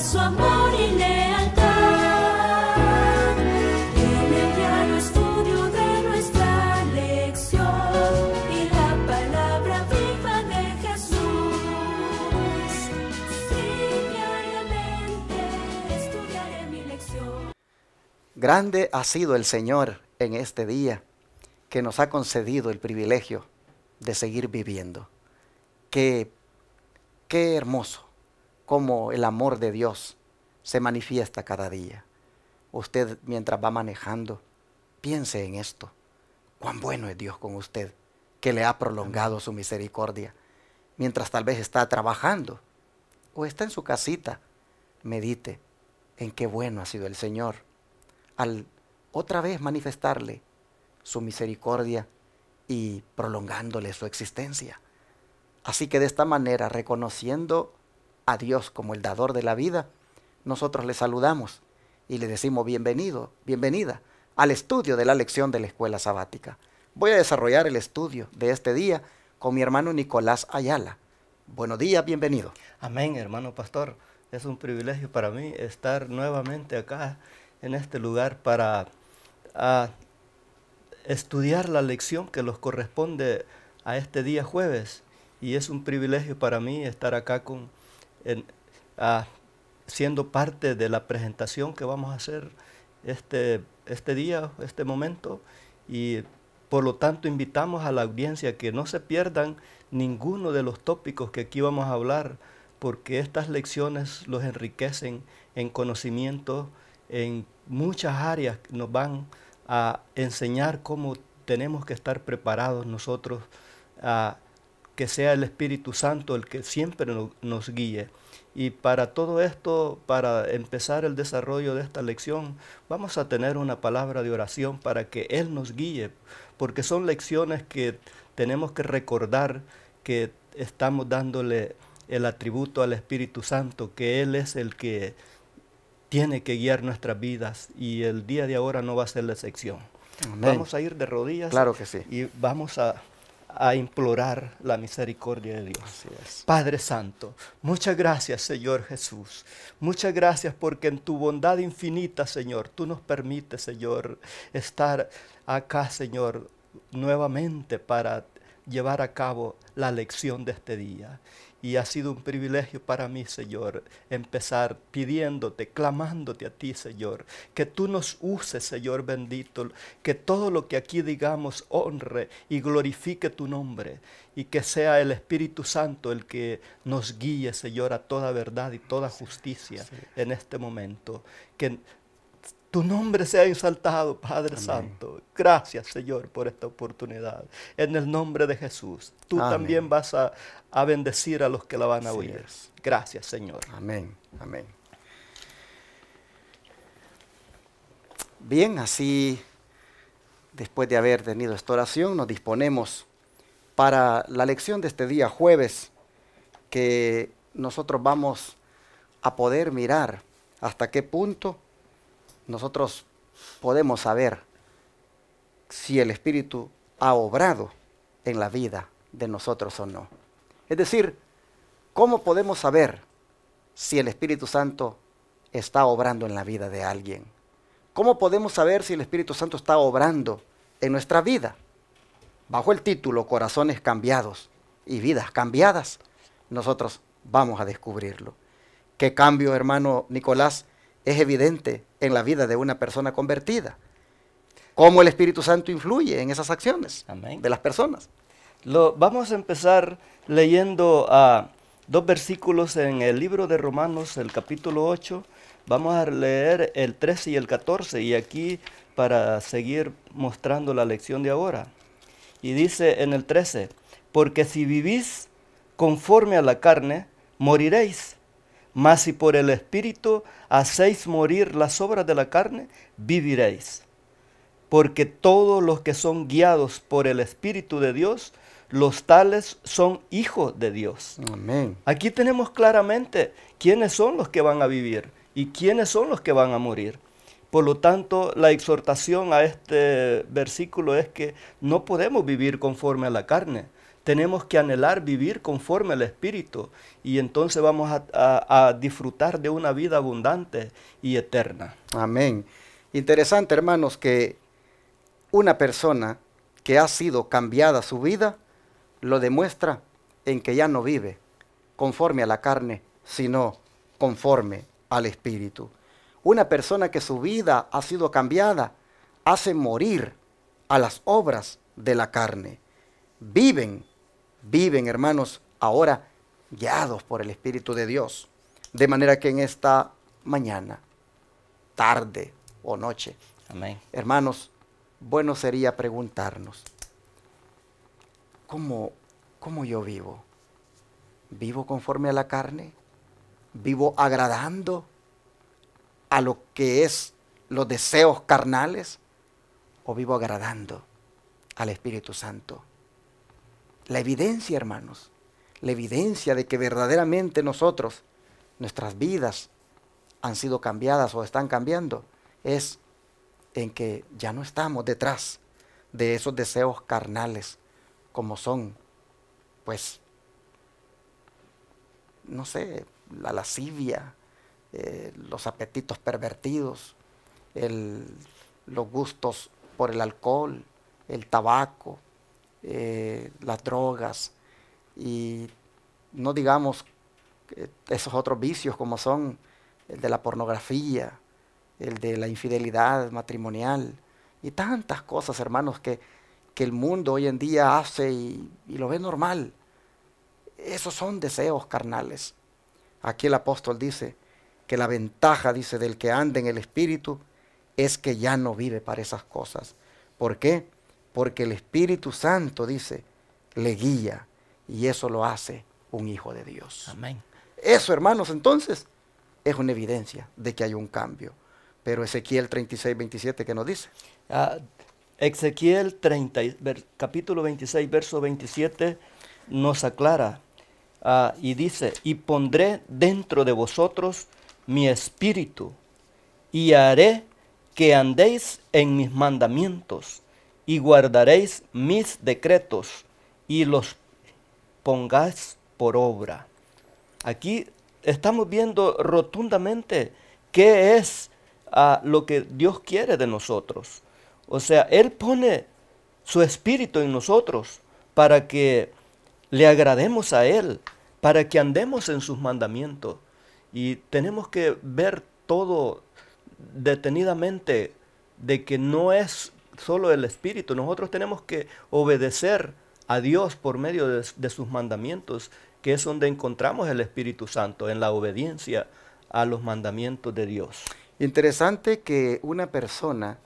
su amor y lealtad. En el diario estudio de nuestra lección y la palabra viva de Jesús. Sí, diariamente estudiaré mi lección. Grande ha sido el Señor en este día, que nos ha concedido el privilegio de seguir viviendo. Qué hermoso cómo el amor de Dios se manifiesta cada día. Usted, mientras va manejando, piense en esto. Cuán bueno es Dios con usted, que le ha prolongado su misericordia. Mientras tal vez está trabajando o está en su casita, medite en qué bueno ha sido el Señor al otra vez manifestarle su misericordia y prolongándole su existencia. Así que de esta manera, reconociendo a Dios como el dador de la vida, nosotros le saludamos y le decimos bienvenido, bienvenida al estudio de la lección de la escuela sabática. Voy a desarrollar el estudio de este día con mi hermano Nicolás Ayala. Buenos días, bienvenido. Amén, hermano pastor. Es un privilegio para mí estar nuevamente acá en este lugar para estudiar la lección que nos corresponde a este día jueves. Y es un privilegio para mí estar acá siendo parte de la presentación que vamos a hacer este día, este momento. Y por lo tanto invitamos a la audiencia que no se pierdan ninguno de los tópicos que aquí vamos a hablar, porque estas lecciones los enriquecen en conocimiento, en muchas áreas nos van a enseñar cómo tenemos que estar preparados nosotros, que sea el Espíritu Santo el que siempre nos guíe. Y para todo esto, para empezar el desarrollo de esta lección, vamos a tener una palabra de oración para que Él nos guíe, porque son lecciones que tenemos que recordar que estamos dándole el atributo al Espíritu Santo, que Él es el que tiene que guiar nuestras vidas, y el día de ahora no va a ser la excepción. Amén. Vamos a ir de rodillas, claro que sí, y vamos a implorar la misericordia de Dios. Así es. Padre Santo, muchas gracias, Señor Jesús. Muchas gracias porque en tu bondad infinita, Señor, tú nos permites, Señor, estar acá, Señor, nuevamente para llevar a cabo la lección de este día. Y ha sido un privilegio para mí, Señor, empezar pidiéndote, clamándote a ti, Señor, que tú nos uses, Señor bendito, que todo lo que aquí digamos honre y glorifique tu nombre, y que sea el Espíritu Santo el que nos guíe, Señor, a toda verdad y toda justicia en este momento. Que tu nombre sea exaltado, Padre Amén. Santo. Gracias, Señor, por esta oportunidad. En el nombre de Jesús. Tú Amén. también vas a bendecir a los que la van a Así oír. es. Gracias, Señor. Amén, amén. Bien, así, después de haber tenido esta oración, nos disponemos para la lección de este día jueves, que nosotros vamos a poder mirar hasta qué punto nosotros podemos saber si el Espíritu ha obrado en la vida de nosotros o no. Es decir, ¿cómo podemos saber si el Espíritu Santo está obrando en la vida de alguien? ¿Cómo podemos saber si el Espíritu Santo está obrando en nuestra vida? Bajo el título Corazones cambiados y vidas cambiadas, nosotros vamos a descubrirlo. ¿Qué cambio, hermano Nicolás, es evidente en la vida de una persona convertida? ¿Cómo el Espíritu Santo influye en esas acciones Amén. de las personas? Vamos a empezar leyendo dos versículos en el libro de Romanos, el capítulo 8. Vamos a leer el 13 y el 14, y aquí para seguir mostrando la lección de ahora. Y dice en el 13, porque si vivís conforme a la carne, moriréis. Mas si por el Espíritu hacéis morir las obras de la carne, viviréis. Porque todos los que son guiados por el Espíritu de Dios, los tales son hijos de Dios. Amén. Aquí tenemos claramente quiénes son los que van a vivir y quiénes son los que van a morir. Por lo tanto, la exhortación a este versículo es que no podemos vivir conforme a la carne. tenemos que anhelar vivir conforme al Espíritu y entonces vamos a disfrutar de una vida abundante y eterna. Amén. Interesante, hermanos, que una persona que ha sido cambiada su vida lo demuestra en que ya no vive conforme a la carne, sino conforme al Espíritu. Una persona que su vida ha sido cambiada hace morir a las obras de la carne. Viven, hermanos, ahora guiados por el Espíritu de Dios. De manera que en esta mañana, tarde o noche, Amén. hermanos, bueno sería preguntarnos, ¿cómo yo vivo? ¿Vivo conforme a la carne? ¿Vivo agradando a lo que es los deseos carnales? ¿O vivo agradando al Espíritu Santo? La evidencia, hermanos, la evidencia de que verdaderamente nosotros, nuestras vidas han sido cambiadas o están cambiando, es en que ya no estamos detrás de esos deseos carnales, como son, pues, no sé, la lascivia, los apetitos pervertidos, los gustos por el alcohol, el tabaco, las drogas, y no digamos esos otros vicios como son el de la pornografía, el de la infidelidad matrimonial y tantas cosas, hermanos, que el mundo hoy en día hace y lo ve normal. Esos son deseos carnales. Aquí el apóstol dice que la ventaja, dice, del que anda en el Espíritu es que ya no vive para esas cosas. ¿Por qué? Porque el Espíritu Santo, dice, le guía y eso lo hace un hijo de Dios. Amén. Eso, hermanos, entonces es una evidencia de que hay un cambio. Pero Ezequiel 36, 27, ¿qué nos dice? Ezequiel capítulo 26, verso 27 nos aclara y dice, y pondré dentro de vosotros mi espíritu y haré que andéis en mis mandamientos y guardaréis mis decretos y los pongáis por obra. Aquí estamos viendo rotundamente qué es lo que Dios quiere de nosotros. O sea, Él pone su espíritu en nosotros para que le agrademos a Él, para que andemos en sus mandamientos. Y tenemos que ver todo detenidamente de que no es solo el espíritu. Nosotros tenemos que obedecer a Dios por medio de sus mandamientos, que es donde encontramos el Espíritu Santo, en la obediencia a los mandamientos de Dios. Interesante que una persona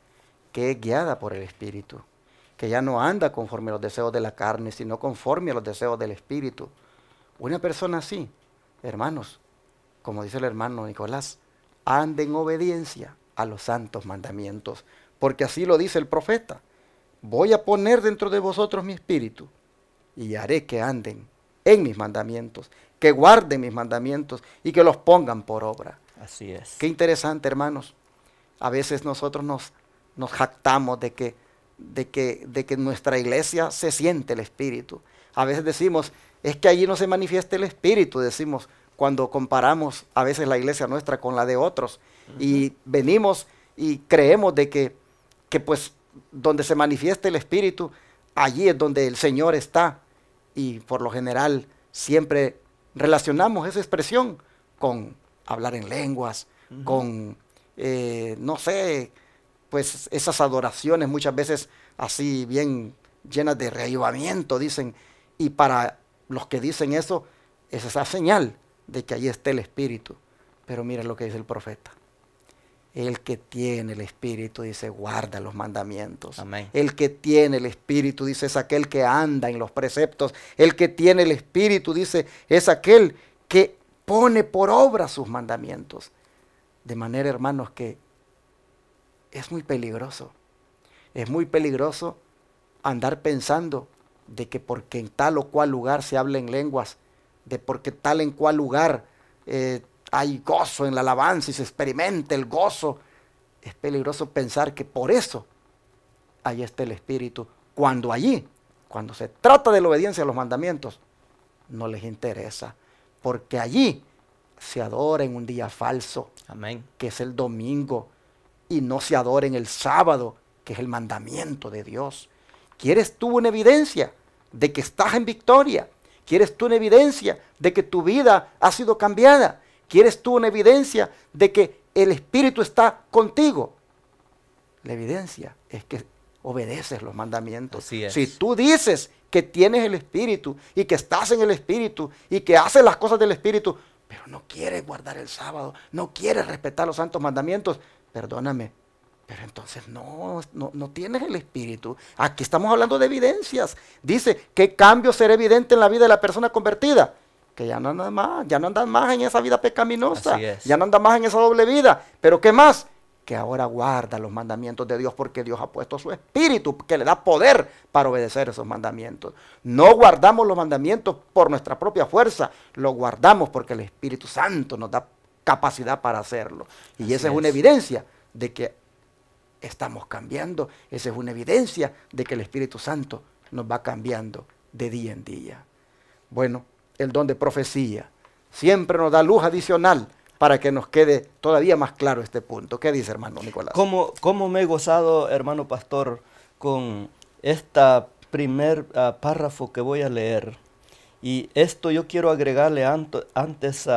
que es guiada por el Espíritu, que ya no anda conforme a los deseos de la carne, sino conforme a los deseos del Espíritu. Una persona así, hermanos, como dice el hermano Nicolás, anda en obediencia a los santos mandamientos, porque así lo dice el profeta. Voy a poner dentro de vosotros mi espíritu y haré que anden en mis mandamientos, que guarden mis mandamientos y que los pongan por obra. Así es. Qué interesante, hermanos. A veces nosotros nos jactamos de que en nuestra iglesia se siente el Espíritu. A veces decimos, es que allí no se manifiesta el Espíritu, decimos, cuando comparamos a veces la iglesia nuestra con la de otros. Y venimos y creemos de que pues donde se manifiesta el Espíritu, allí es donde el Señor está. Y por lo general siempre relacionamos esa expresión con hablar en lenguas, con, no sé, pues esas adoraciones muchas veces así bien llenas de reavivamiento, dicen. Y para los que dicen eso, es esa señal de que allí está el Espíritu. Pero mira lo que dice el profeta. El que tiene el Espíritu, dice, guarda los mandamientos. Amén. El que tiene el Espíritu, dice, es aquel que anda en los preceptos. El que tiene el Espíritu, dice, es aquel que pone por obra sus mandamientos. De manera, hermanos, que es muy peligroso. Es muy peligroso andar pensando de que porque en tal o cual lugar se habla en lenguas, de porque tal en cual lugar hay gozo en la alabanza y se experimenta el gozo. Es peligroso pensar que por eso ahí está el Espíritu, cuando allí cuando se trata de la obediencia a los mandamientos, no les interesa, porque allí se adora en un día falso, Amén. que es el domingo, y no se adora en el sábado, que es el mandamiento de Dios. ¿Quieres tú una evidencia de que estás en victoria? ¿Quieres tú una evidencia de que tu vida ha sido cambiada? ¿Quieres tú una evidencia de que el Espíritu está contigo? La evidencia es que obedeces los mandamientos. Así es. Si tú dices que tienes el Espíritu y que estás en el Espíritu y que haces las cosas del Espíritu, pero no quieres guardar el sábado, no quieres respetar los santos mandamientos, perdóname, pero entonces no tienes el Espíritu. Aquí estamos hablando de evidencias. Dice, ¿qué cambio será evidente en la vida de la persona convertida? Que ya no andan más en esa vida pecaminosa, Así es. ya no andan más en esa doble vida. Pero ¿qué más? Que ahora guarda los mandamientos de Dios, porque Dios ha puesto su Espíritu que le da poder para obedecer esos mandamientos. No guardamos los mandamientos por nuestra propia fuerza, los guardamos porque el Espíritu Santo nos da capacidad para hacerlo. Y Así esa es una es. evidencia de que estamos cambiando, esa es una evidencia de que el Espíritu Santo nos va cambiando de día en día. Bueno, el don de profecía siempre nos da luz adicional para que nos quede todavía más claro este punto. ¿Qué dice, hermano Nicolás? ¿Cómo me he gozado, hermano pastor, con esta primer párrafo que voy a leer? Y esto yo quiero agregarle antes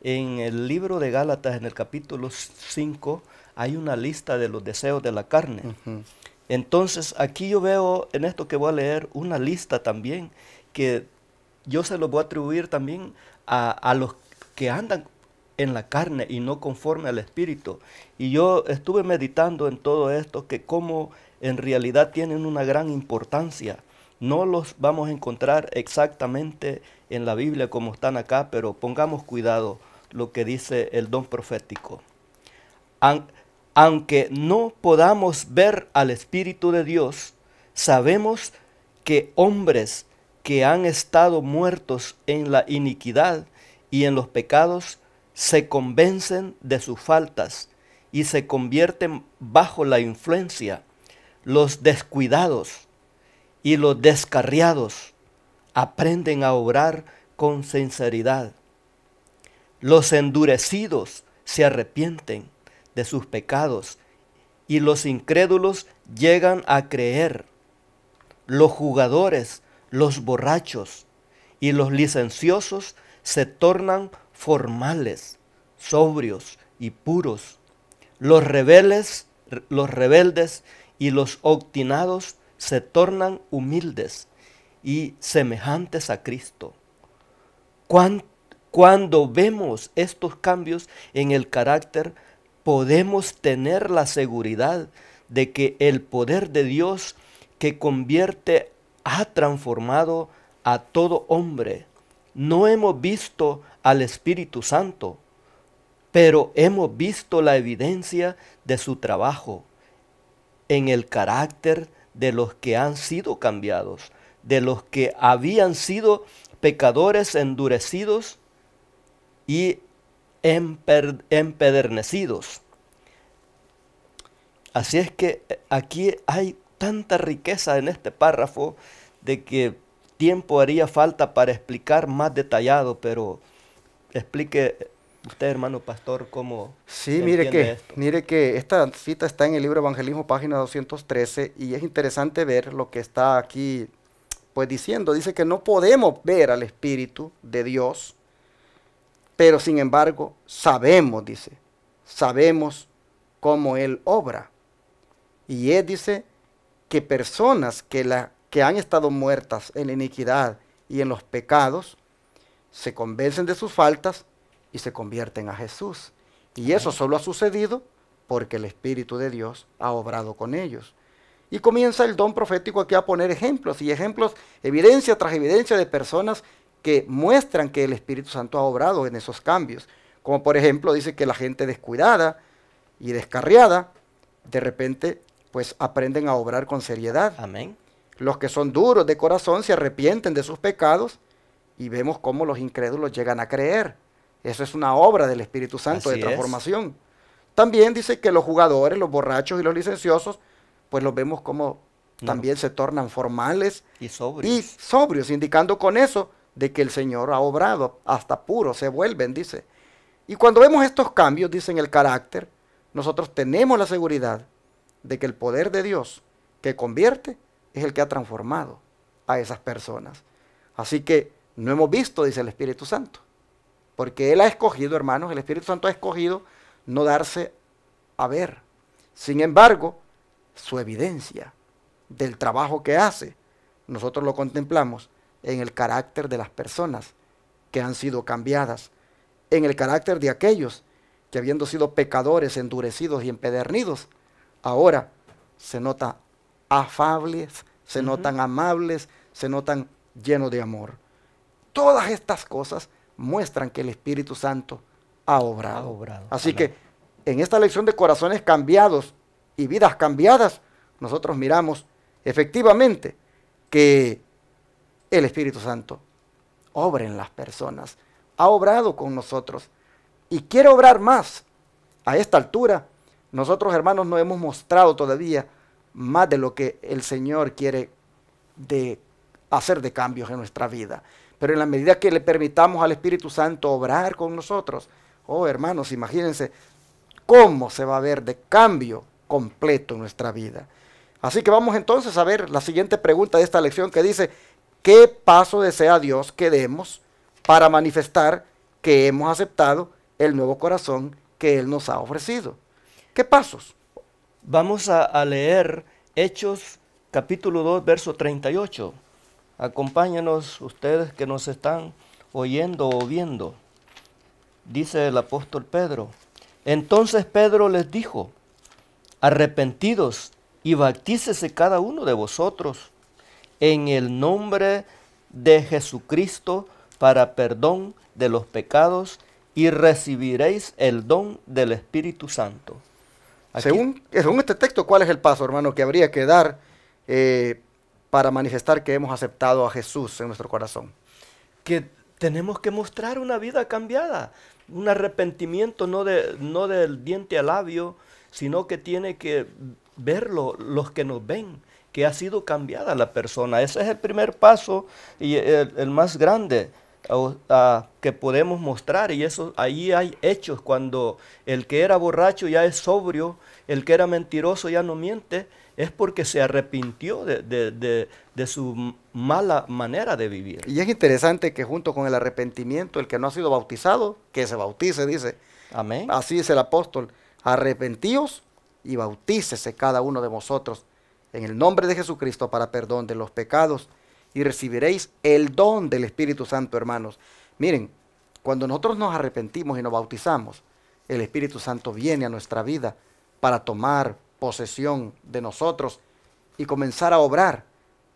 en el libro de Gálatas, en el capítulo 5, hay una lista de los deseos de la carne. Ujú. Entonces, aquí yo veo en esto que voy a leer una lista también que yo se lo voy a atribuir también a los que andan en la carne y no conforme al Espíritu. Y yo estuve meditando en todo esto, que como en realidad tienen una gran importancia. No los vamos a encontrar exactamente en la Biblia como están acá, pero pongamos cuidado lo que dice el don profético. Aunque no podamos ver al Espíritu de Dios, sabemos que hombres que han estado muertos en la iniquidad y en los pecados se convencen de sus faltas y se convierten bajo la influencia. Los descuidados y los descarriados aprenden a obrar con sinceridad. Los endurecidos se arrepienten de sus pecados y los incrédulos llegan a creer. Los jugadores, los borrachos y los licenciosos se tornan formales, sobrios y puros. Los rebeldes y los obstinados se tornan humildes y semejantes a Cristo. Cuando vemos estos cambios en el carácter, podemos tener la seguridad de que el poder de Dios que convierte ha transformado a todo hombre. No hemos visto al Espíritu Santo, pero hemos visto la evidencia de su trabajo en el carácter de los que han sido cambiados, de los que habían sido pecadores endurecidos y empedernecidos. Así es que aquí hay tanta riqueza en este párrafo de que tiempo haría falta para explicar más detallado, pero explique usted, hermano pastor, cómo Sí, entiende esto. mire que esta cita está en el libro Evangelismo, página 213, y es interesante ver lo que está aquí pues diciendo. Dice que no podemos ver al Espíritu de Dios, pero sin embargo sabemos, dice, sabemos cómo Él obra. Y Él dice que personas que han estado muertas en la iniquidad y en los pecados, se convencen de sus faltas y se convierten a Jesús. Y eso solo ha sucedido porque el Espíritu de Dios ha obrado con ellos. Y comienza el don profético aquí a poner ejemplos, y ejemplos, evidencia tras evidencia de personas que muestran que el Espíritu Santo ha obrado en esos cambios. Como por ejemplo dice que la gente descuidada y descarriada, de repente pues aprenden a obrar con seriedad. Amén. Los que son duros de corazón se arrepienten de sus pecados, y vemos cómo los incrédulos llegan a creer. Eso es una obra del Espíritu Santo Así de transformación. También dice que los jugadores, los borrachos y los licenciosos, pues los vemos como también se tornan formales Y sobrios. y sobrios, indicando con eso de que el Señor ha obrado, hasta puros se vuelven, dice. Y cuando vemos estos cambios, dice, en el carácter, nosotros tenemos la seguridad de que el poder de Dios que convierte es el que ha transformado a esas personas. Así que no hemos visto, dice el Espíritu Santo, porque Él ha escogido, hermanos, el Espíritu Santo ha escogido no darse a ver. Sin embargo, su evidencia del trabajo que hace, nosotros lo contemplamos en el carácter de las personas que han sido cambiadas, en el carácter de aquellos que, habiendo sido pecadores, endurecidos y empedernidos, ahora se notan afables, se notan amables, se notan llenos de amor. Todas estas cosas muestran que el Espíritu Santo ha obrado. Así que en esta lección de corazones cambiados y vidas cambiadas, nosotros miramos efectivamente que el Espíritu Santo obra en las personas, ha obrado con nosotros y quiere obrar más. A esta altura, nosotros, hermanos, no hemos mostrado todavía más de lo que el Señor quiere hacer de cambios en nuestra vida. Pero en la medida que le permitamos al Espíritu Santo obrar con nosotros, oh hermanos, imagínense cómo se va a ver de cambio completo en nuestra vida. Así que vamos entonces a ver la siguiente pregunta de esta lección, que dice: ¿qué paso desea Dios que demos para manifestar que hemos aceptado el nuevo corazón que Él nos ha ofrecido? ¿Qué pasos? Vamos a leer Hechos capítulo 2, verso 38. Acompáñanos ustedes que nos están oyendo o viendo. Dice el apóstol Pedro: entonces Pedro les dijo: arrepentidos y bautícese cada uno de vosotros en el nombre de Jesucristo para perdón de los pecados y recibiréis el don del Espíritu Santo. Según este texto, ¿cuál es el paso, hermano, que habría que dar para manifestar que hemos aceptado a Jesús en nuestro corazón? Que tenemos que mostrar una vida cambiada, un arrepentimiento no del diente al labio, sino que tiene que verlo los que nos ven, que ha sido cambiada la persona. Ese es el primer paso y el más grande que podemos mostrar, y eso ahí hay hechos. Cuando el que era borracho ya es sobrio, el que era mentiroso ya no miente, es porque se arrepintió de su mala manera de vivir. Y es interesante que junto con el arrepentimiento, el que no ha sido bautizado, que se bautice, dice. Amén. Así dice el apóstol: arrepentíos y bautícese cada uno de vosotros en el nombre de Jesucristo para perdón de los pecados y recibiréis el don del Espíritu Santo, hermanos. Miren, cuando nosotros nos arrepentimos y nos bautizamos, el Espíritu Santo viene a nuestra vida para tomar posesión de nosotros y comenzar a obrar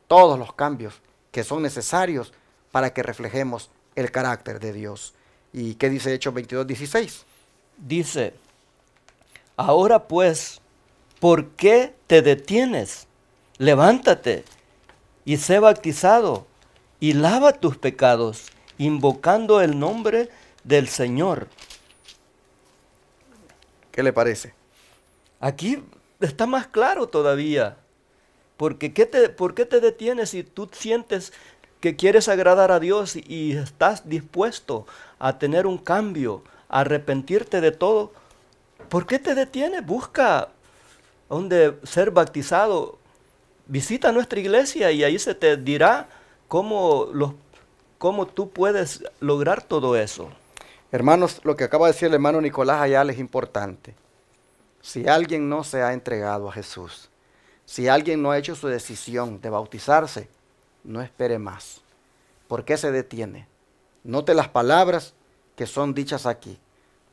todos los cambios que son necesarios para que reflejemos el carácter de Dios. ¿Y qué dice Hechos 22:16? Dice: ahora pues, ¿por qué te detienes? Levántate y sé bautizado y lava tus pecados, invocando el nombre del Señor. ¿Qué le parece? Aquí está más claro todavía. Porque ¿por qué te detienes si tú sientes que quieres agradar a Dios y estás dispuesto a tener un cambio, a arrepentirte de todo? ¿Por qué te detienes? Busca donde ser bautizado. Visita nuestra iglesia y ahí se te dirá cómo tú puedes lograr todo eso. Hermanos, lo que acaba de decir el hermano Nicolás Ayala es importante. Si alguien no se ha entregado a Jesús, si alguien no ha hecho su decisión de bautizarse, no espere más. ¿Por qué se detiene? Note las palabras que son dichas aquí.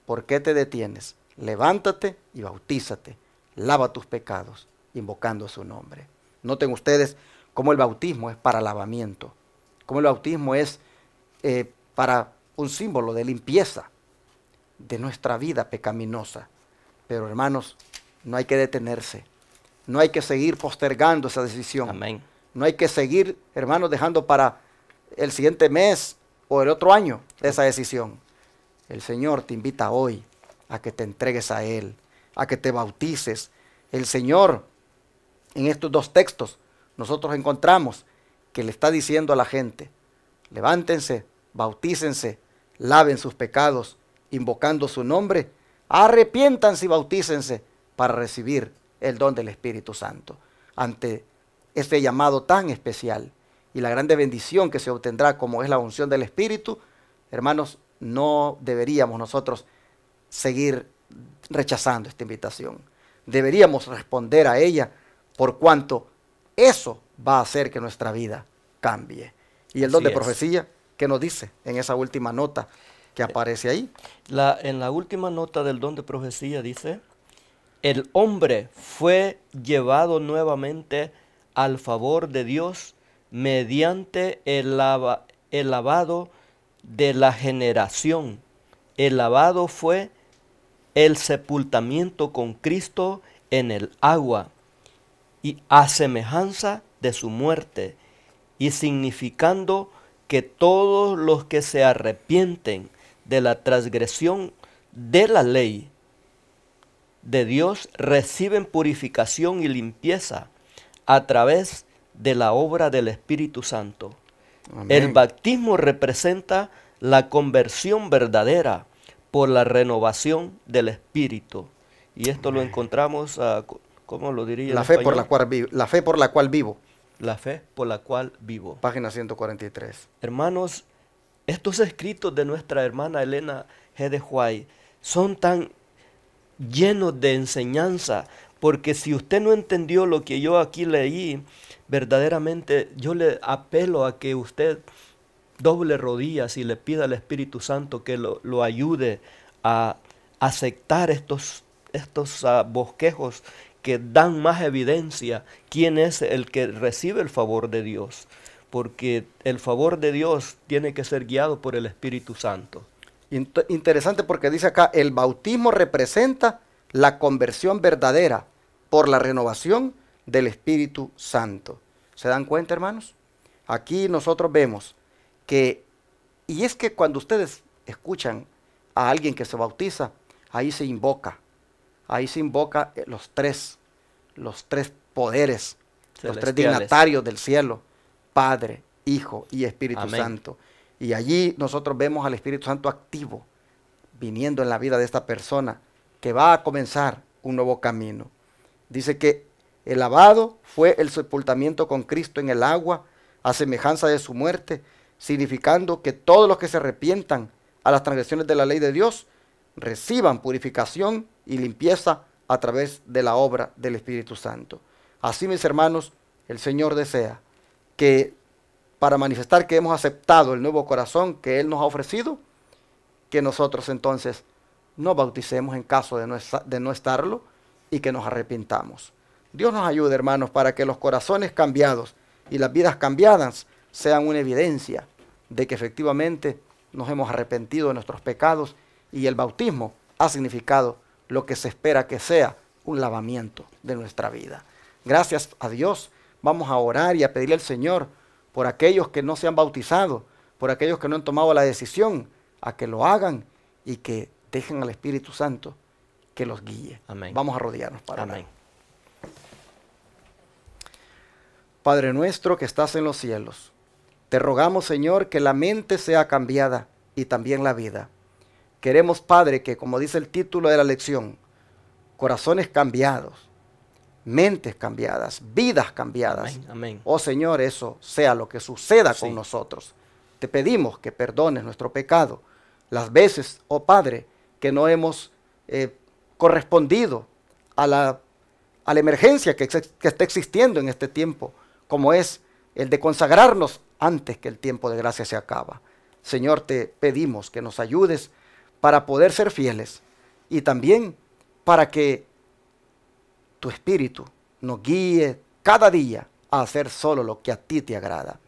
¿Por qué te detienes? Levántate y bautízate. Lava tus pecados, invocando su nombre. Noten ustedes cómo el bautismo es para lavamiento, cómo el bautismo es para un símbolo de limpieza de nuestra vida pecaminosa. Pero hermanos, no hay que detenerse, no hay que seguir postergando esa decisión. Amén. No hay que seguir, hermanos, dejando para el siguiente mes o el otro año esa decisión. El Señor te invita hoy a que te entregues a Él, a que te bautices. El Señor, en estos dos textos, nosotros encontramos que le está diciendo a la gente, levántense, bautícense, laven sus pecados, invocando su nombre, arrepiéntanse y bautícense para recibir el don del Espíritu Santo. Ante este llamado tan especial y la grande bendición que se obtendrá como es la unción del Espíritu, hermanos, no deberíamos nosotros seguir rechazando esta invitación. Deberíamos responder a ella por cuanto eso va a hacer que nuestra vida cambie. Y el don de profecía, ¿qué nos dice en esa última nota que aparece ahí? En la última nota del don de profecía dice, el hombre fue llevado nuevamente al favor de Dios mediante el lavado de la generación. El lavado fue el sepultamiento con Cristo en el agua, y a semejanza de su muerte, y significando que todos los que se arrepienten de la transgresión de la ley de Dios reciben purificación y limpieza a través de la obra del Espíritu Santo. Amén. El bautismo representa la conversión verdadera por la renovación del Espíritu. Y esto lo encontramos, ¿cómo lo diría? La fe por la cual vivo. La fe por la cual vivo. La fe por la cual vivo. Página 143. Hermanos, estos escritos de nuestra hermana Elena G. de White son tan llenos de enseñanza, porque si usted no entendió lo que yo aquí leí, verdaderamente yo le apelo a que usted doble rodillas y le pida al Espíritu Santo que lo ayude a aceptar estos bosquejos que dan más evidencia quién es el que recibe el favor de Dios, porque el favor de Dios tiene que ser guiado por el Espíritu Santo. Interesante porque dice acá, el bautismo representa la conversión verdadera por la renovación del Espíritu Santo. ¿Se dan cuenta, hermanos? Aquí nosotros vemos que, y es que cuando ustedes escuchan a alguien que se bautiza, ahí se invoca los tres poderes, los tres dignatarios del cielo, Padre, Hijo y Espíritu Amén. Santo. Y allí nosotros vemos al Espíritu Santo activo, viniendo en la vida de esta persona, que va a comenzar un nuevo camino. Dice que el lavado fue el sepultamiento con Cristo en el agua, a semejanza de su muerte, significando que todos los que se arrepientan a las transgresiones de la ley de Dios, reciban purificación y limpieza a través de la obra del Espíritu Santo. Así, mis hermanos, el Señor desea que para manifestar que hemos aceptado el nuevo corazón que Él nos ha ofrecido, que nosotros entonces nos bauticemos en caso de no estarlo y que nos arrepintamos. Dios nos ayude, hermanos, para que los corazones cambiados y las vidas cambiadas sean una evidencia de que efectivamente nos hemos arrepentido de nuestros pecados y el bautismo ha significado lo que se espera que sea un lavamiento de nuestra vida. Gracias a Dios, vamos a orar y a pedirle al Señor por aquellos que no se han bautizado, por aquellos que no han tomado la decisión, a que lo hagan y que dejen al Espíritu Santo que los guíe. Amén. Vamos a rodearnos para Amén. orar. Padre nuestro que estás en los cielos, te rogamos, Señor, que la mente sea cambiada y también la vida. Queremos, Padre, que como dice el título de la lección, corazones cambiados, mentes cambiadas, vidas cambiadas. Amén, amén. Oh Señor, eso sea lo que suceda Sí. con nosotros. Te pedimos que perdones nuestro pecado. Las veces, oh Padre, que no hemos correspondido a la emergencia que está existiendo en este tiempo, como es el de consagrarnos antes que el tiempo de gracia se acaba. Señor, te pedimos que nos ayudes para poder ser fieles y también para que tu Espíritu nos guíe cada día a hacer solo lo que a ti te agrada.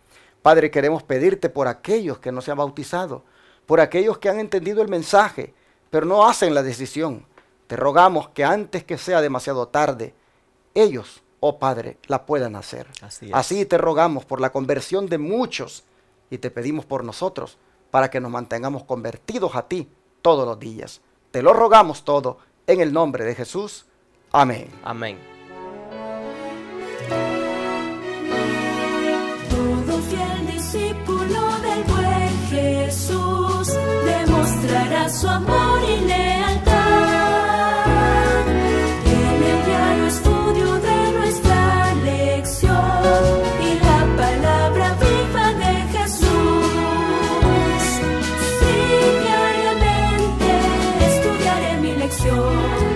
Padre, queremos pedirte por aquellos que no se han bautizado, por aquellos que han entendido el mensaje, pero no hacen la decisión. Te rogamos que antes que sea demasiado tarde, ellos, oh Padre, la puedan hacer. Así es. Así te rogamos por la conversión de muchos y te pedimos por nosotros para que nos mantengamos convertidos a ti todos los días. Te lo rogamos todo en el nombre de Jesús. Amén. Amén. bendición.